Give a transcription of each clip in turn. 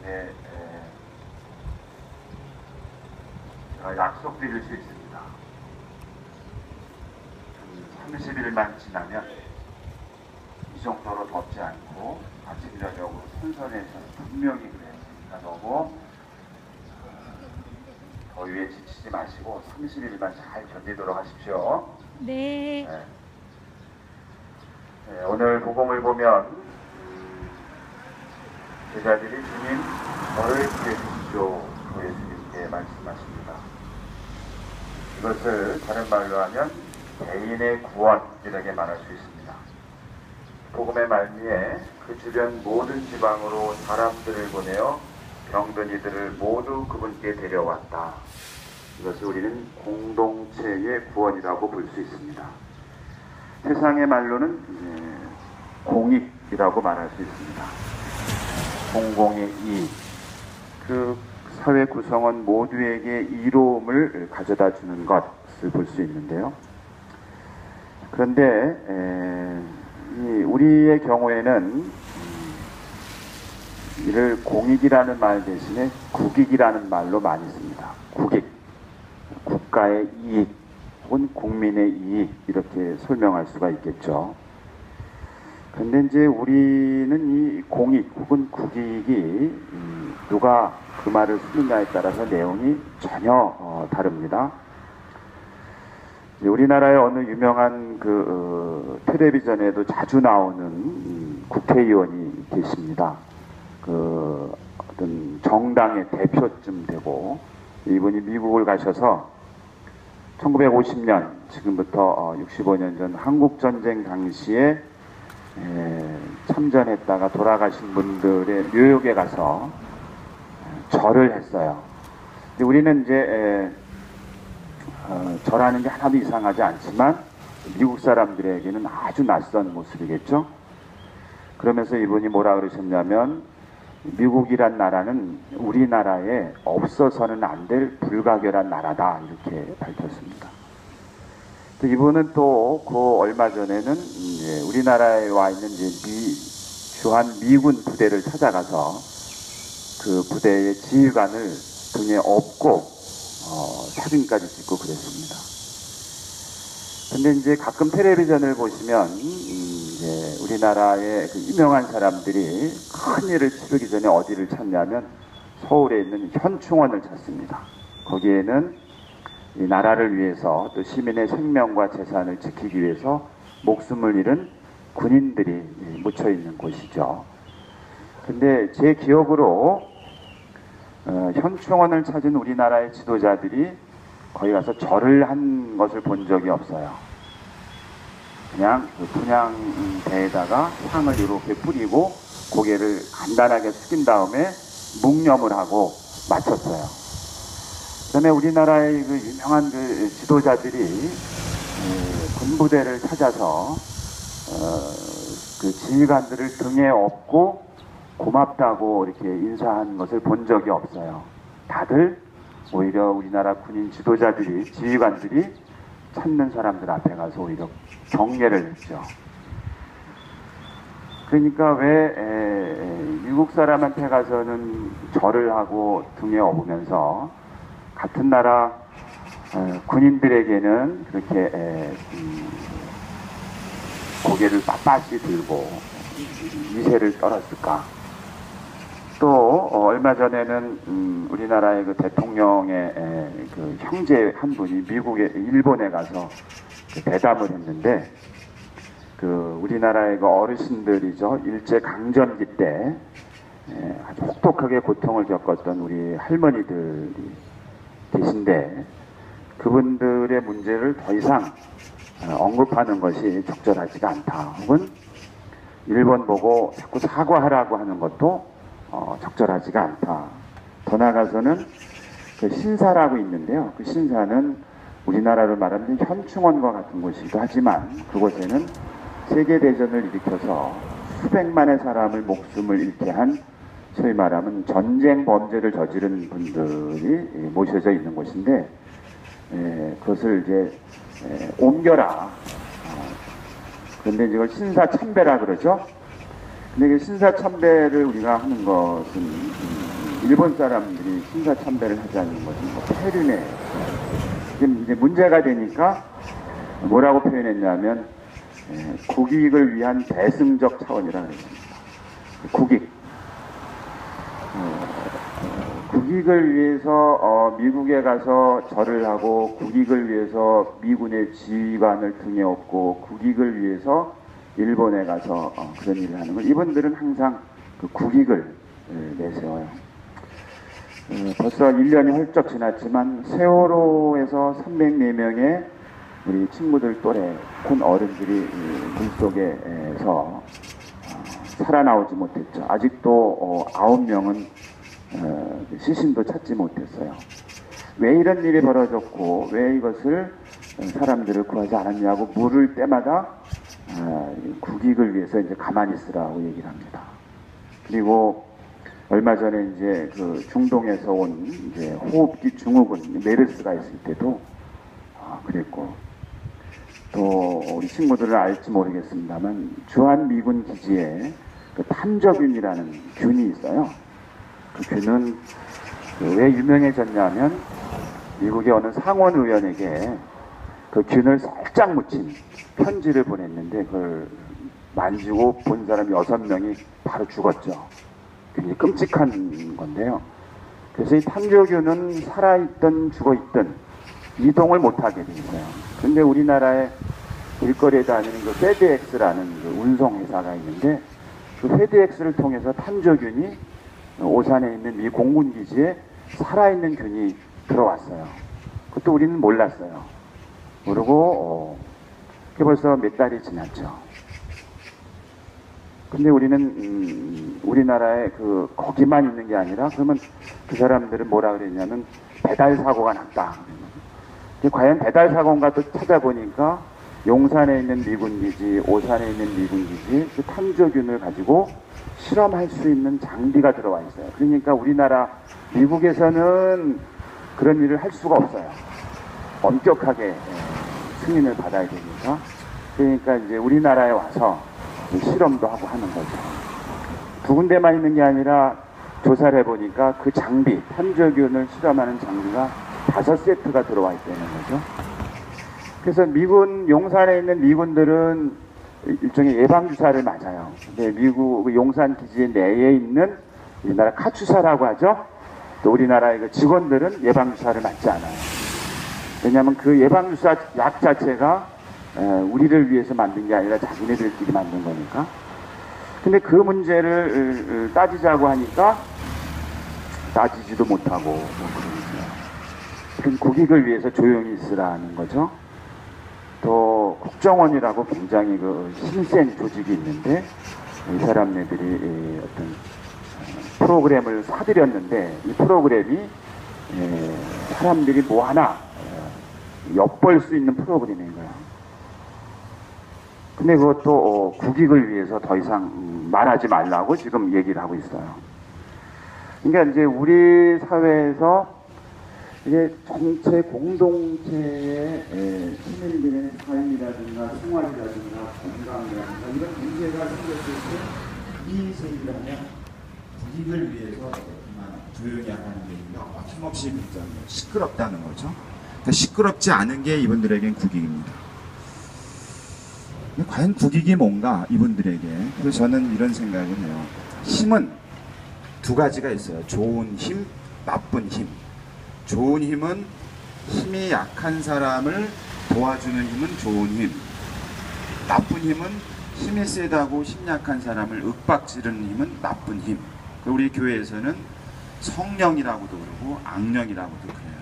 여러분께 제가 약속드릴 수 있습니다. 30일만 지나면 이 정도로 덥지 않고 아침 저녁으로 선선해져서 분명히 그래요. 그러니까 너무 더위에 지치지 마시고 30일만 잘 견디도록 하십시오. 네. 오늘 복음을 보면 제자들이 주님 저를 피해 주십시오 그 예수님께 말씀하십니다. 이것을 다른 말로 하면 개인의 구원이라고 말할 수 있습니다. 복음의 말미에 그 주변 모든 지방으로 사람들을 보내어 병든 이들을 모두 그분께 데려왔다. 이것을 우리는 공동체의 구원이라고 볼 수 있습니다. 세상의 말로는 공익이라고 말할 수 있습니다. 공공의 이익, 그 사회 구성원 모두에게 이로움을 가져다 주는 것을 볼 수 있는데요. 그런데 우리의 경우에는 이를 공익이라는 말 대신에 국익이라는 말로 많이 씁니다. 국익, 국가의 이익 혹은 국민의 이익 이렇게 설명할 수가 있겠죠. 그런데 이제 우리는 이 공익 혹은 국익이 누가 그 말을 쓰느냐에 따라서 내용이 전혀 다릅니다. 우리나라의 어느 유명한 텔레비전에도 자주 나오는 국회의원이 계십니다. 어떤 정당의 대표쯤 되고, 이분이 미국을 가셔서 1950년, 지금부터 65년 전 한국전쟁 당시에 참전했다가 돌아가신 분들의 묘역에 가서 절을 했어요. 근데 우리는 이제 절하는 게 하나도 이상하지 않지만 미국 사람들에게는 아주 낯선 모습이겠죠. 그러면서 이분이 뭐라 그러셨냐면, 미국이란 나라는 우리나라에 없어서는 안 될 불가결한 나라다 이렇게 밝혔습니다. 또 이분은 또 그 얼마 전에는 우리나라에 와 있는 주한 미군 부대를 찾아가서 그 부대의 지휘관을 등에 업고 사진까지 찍고 그랬습니다. 근데 이제 가끔 텔레비전을 보시면 우리나라의 그 유명한 사람들이 큰 일을 치르기 전에 어디를 찾냐면 서울에 있는 현충원을 찾습니다. 거기에는 이 나라를 위해서 또 시민의 생명과 재산을 지키기 위해서 목숨을 잃은 군인들이 묻혀 있는 곳이죠. 근데 제 기억으로 현충원을 찾은 우리나라의 지도자들이 거기 가서 절을 한 것을 본 적이 없어요. 그냥 그 분향대에다가 향을 이렇게 뿌리고 고개를 간단하게 숙인 다음에 묵념을 하고 마쳤어요. 그 다음에 우리나라의 그 유명한 그 지도자들이 군부대를 찾아서 그 지휘관들을 등에 업고 고맙다고 이렇게 인사한 것을 본 적이 없어요. 다들 오히려 우리나라 군인 지도자들이, 지휘관들이 찾는 사람들 앞에 가서 오히려 경례를 했죠. 그러니까 왜 미국 사람한테 가서는 절을 하고 등에 업으면서 같은 나라 군인들에게는 그렇게 고개를 빳빳이 들고 미세를 떨었을까? 또 얼마 전에는 우리나라의 그 대통령의 그 형제 한 분이 일본에 가서 대담을 했는데, 그 우리나라의 그 어르신들이죠, 일제 강점기 때 아주 혹독하게 고통을 겪었던 우리 할머니들이 계신데, 그분들의 문제를 더 이상 언급하는 것이 적절하지가 않다. 혹은 일본 보고 자꾸 사과하라고 하는 것도 적절하지가 않다. 더 나아가서는 그 신사라고 있는데요. 그 신사는 우리나라로 말하면 현충원과 같은 곳이기도 하지만, 그곳에는 세계대전을 일으켜서 수백만의 사람을 목숨을 잃게 한, 소위 말하면 전쟁 범죄를 저지른 분들이 모셔져 있는 곳인데, 그것을 이제 옮겨라. 그런데 이걸 신사참배라 그러죠. 근데 그 신사참배를 우리가 하는 것은 일본 사람들이 신사참배를 하자는 것은 뭐 폐륜에 지금 이제 문제가 되니까 뭐라고 표현했냐면 국익을 위한 대승적 차원이라 그랬습니다. 국익. 국익을 위해서 미국에 가서 절을 하고, 국익을 위해서 미군의 지휘관을 등에 업고, 국익을 위해서 일본에 가서 그런 일을 하는 걸, 이분들은 항상 그 국익을 내세워요. 벌써 1년이 훌쩍 지났지만 세월호에서 304명의 우리 친구들 또래 큰 어른들이 물속에서 살아나오지 못했죠. 아직도 9명은 시신도 찾지 못했어요. 왜 이런 일이 벌어졌고 왜 이것을 사람들을 구하지 않았냐고 물을 때마다 국익을 위해서 이제 가만히 있으라고 얘기를 합니다. 그리고 얼마 전에 이제 그 중동에서 온 이제 호흡기 증후군 메르스가 있을 때도 그랬고, 또 우리 친구들은 알지 모르겠습니다만 주한 미군 기지에 그 탐저균이라는 균이 있어요. 그 균은 왜 유명해졌냐면 미국의 어느 상원 의원에게 그 균을 살짝 묻힌 편지를 보냈는데 그걸 만지고 본 사람 6명이 바로 죽었죠. 굉장히 끔찍한 건데요. 그래서 이 탐조균은 살아있든 죽어있든 이동을 못하게 돼 있어요. 근데 우리나라에 길거리에 다니는 그 페드엑스라는 그 운송회사가 있는데 그 페드엑스를 통해서 탐조균이 오산에 있는 미 공군기지에 살아있는 균이 들어왔어요. 그것도 우리는 몰랐어요. 모르고 그게 벌써 몇 달이 지났죠. 근데 우리는 우리나라에 거기만 있는 게 아니라, 그러면 그 사람들은 뭐라 그랬냐면 배달 사고가 났다. 과연 배달 사고인가 또 찾아보니까 용산에 있는 미군기지, 오산에 있는 미군기지 그 탐조균을 가지고 실험할 수 있는 장비가 들어와 있어요. 그러니까 우리나라 미국에서는 그런 일을 할 수가 없어요. 엄격하게 승인을 받아야 되니까. 그러니까 이제 우리나라에 와서 실험도 하고 하는 거죠. 두 군데만 있는 게 아니라 조사를 해보니까 그 장비, 탐조균을 실험하는 장비가 5세트가 들어와 있다는 거죠. 그래서 미군, 용산에 있는 미군들은 일종의 예방주사를 맞아요. 근데 미국 용산 기지 내에 있는 우리나라 카투사라고 하죠. 또 우리나라의 그 직원들은 예방주사를 맞지 않아요. 왜냐하면 그 예방주사 약 자체가 우리를 위해서 만든 게 아니라 자기네들끼리 만든 거니까. 근데 그 문제를 따지자고 하니까 따지지도 못하고 뭐 그러니까 국익을 위해서 조용히 있으라는 거죠. 또 국정원이라고 굉장히 그 힘센 조직이 있는데 이 사람네들이 어떤 프로그램을 사들였는데 이 프로그램이 사람들이 뭐 하나 엿볼 수 있는 프로그램인 거야. 근데 그것도 국익을 위해서 더 이상 말하지 말라고 지금 얘기를 하고 있어요. 그러니까 이제 우리 사회에서 이게 전체 공동체의 시민들의 삶이라든가 생활이라든가 건강이라든가 이런 문제가 생겼을 때 이 세계라면 국익을 위해서 조용히 하는 게 힘없이 굉장히 시끄럽다는 거죠. 그러니까 시끄럽지 않은 게 이분들에겐 국익입니다. 과연 국익이 뭔가 이분들에게. 그래서 저는 이런 생각을 해요. 힘은 두 가지가 있어요. 좋은 힘, 나쁜 힘. 좋은 힘은 힘이 약한 사람을 도와주는 힘은 좋은 힘. 나쁜 힘은 힘이 세다고 힘 약한 사람을 윽박지르는 힘은 나쁜 힘. 우리 교회에서는 성령이라고도 그러고 악령이라고도 그래요.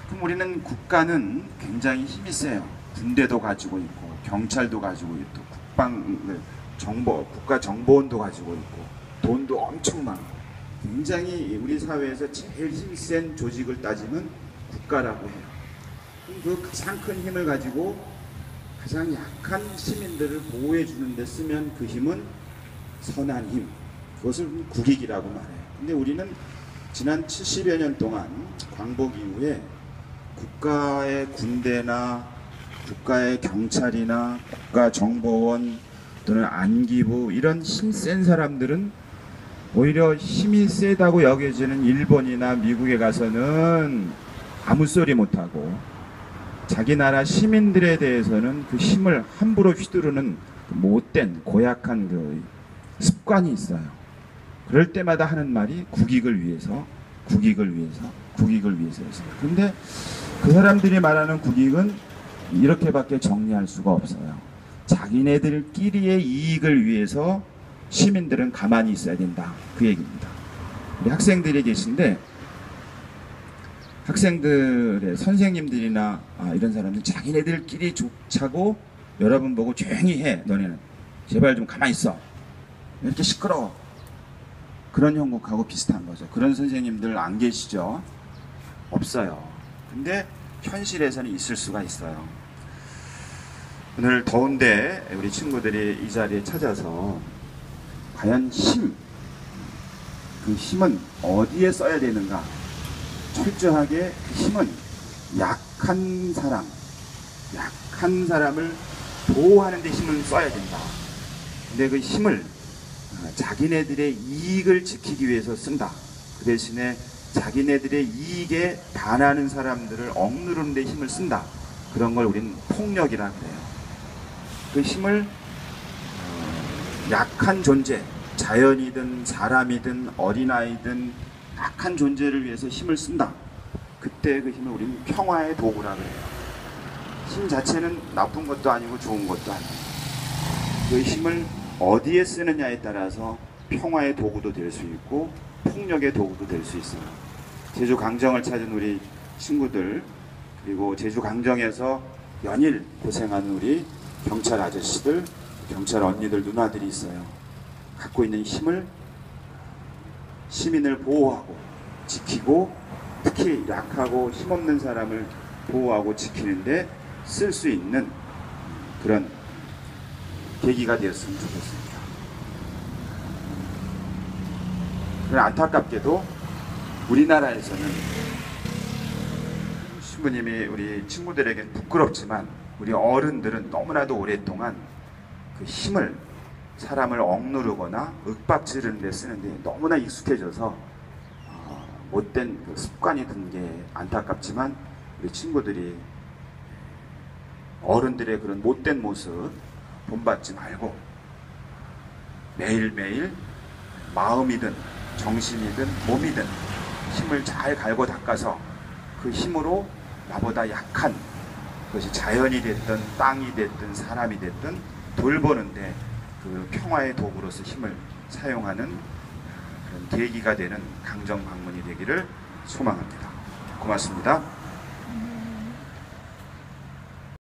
그럼 우리는 국가는 굉장히 힘이 세요. 군대도 가지고 있고 경찰도 가지고 있고 국가 정보원도 가지고 있고 돈도 엄청 많고 굉장히 우리 사회에서 제일 힘센 조직을 따지면 국가라고 해요. 그 가장 큰 힘을 가지고 가장 약한 시민들을 보호해 주는 데 쓰면 그 힘은 선한 힘, 그것을 국익이라고 말해요. 근데 우리는 지난 70여 년 동안 광복 이후에 국가의 군대나 국가의 경찰이나 국가정보원 또는 안기부 이런 힘센 사람들은 오히려 힘이 세다고 여겨지는 일본이나 미국에 가서는 아무 소리 못하고 자기 나라 시민들에 대해서는 그 힘을 함부로 휘두르는 그 못된 고약한 그 습관이 있어요. 그럴 때마다 하는 말이 국익을 위해서, 국익을 위해서, 국익을 위해서였어요. 근데 그 사람들이 말하는 국익은 이렇게밖에 정리할 수가 없어요. 자기네들끼리의 이익을 위해서 시민들은 가만히 있어야 된다. 그 얘기입니다. 우리 학생들이 계신데 학생들의 선생님들이나 이런 사람들 자기네들끼리 족차고 여러분 보고 조용히 해. 너네는 제발 좀 가만히 있어. 왜 이렇게 시끄러워. 그런 형국하고 비슷한 거죠. 그런 선생님들 안 계시죠? 없어요. 근데 현실에서는 있을 수가 있어요. 오늘 더운데 우리 친구들이 이 자리에 찾아서 과연 그 힘은 어디에 써야 되는가? 철저하게 그 힘은 약한 사람을 보호하는 데 힘을 써야 된다. 근데 그 힘을 자기네들의 이익을 지키기 위해서 쓴다. 그 대신에 자기네들의 이익에 반하는 사람들을 억누르는 데 힘을 쓴다. 그런 걸 우리는 폭력이라 그래요. 그 힘을 약한 존재, 자연이든 사람이든 어린아이든 약한 존재를 위해서 힘을 쓴다. 그때 그 힘을 우리는 평화의 도구라 그래요. 힘 자체는 나쁜 것도 아니고 좋은 것도 아니고 그 힘을 어디에 쓰느냐에 따라서 평화의 도구도 될 수 있고 폭력의 도구도 될 수 있어요. 제주 강정을 찾은 우리 친구들, 그리고 제주 강정에서 연일 고생하는 우리 경찰 아저씨들, 경찰 언니들, 누나들이 있어요. 갖고 있는 힘을 시민을 보호하고 지키고 특히 약하고 힘없는 사람을 보호하고 지키는데 쓸 수 있는 그런 계기가 되었으면 좋겠습니다. 그러나 안타깝게도 우리나라에서는 신부님이 우리 친구들에겐 부끄럽지만 우리 어른들은 너무나도 오랫동안 그 힘을 사람을 억누르거나 윽박지르는 데 쓰는데 너무나 익숙해져서 못된 그 습관이 든 게 안타깝지만 우리 친구들이 어른들의 그런 못된 모습 본받지 말고 매일매일 마음이든 정신이든 몸이든 힘을 잘 갈고 닦아서 그 힘으로 나보다 약한 그것이 자연이 됐든 땅이 됐든 사람이 됐든 돌보는데 그 평화의 도구로서 힘을 사용하는 그런 계기가 되는 강정 방문이 되기를 소망합니다. 고맙습니다.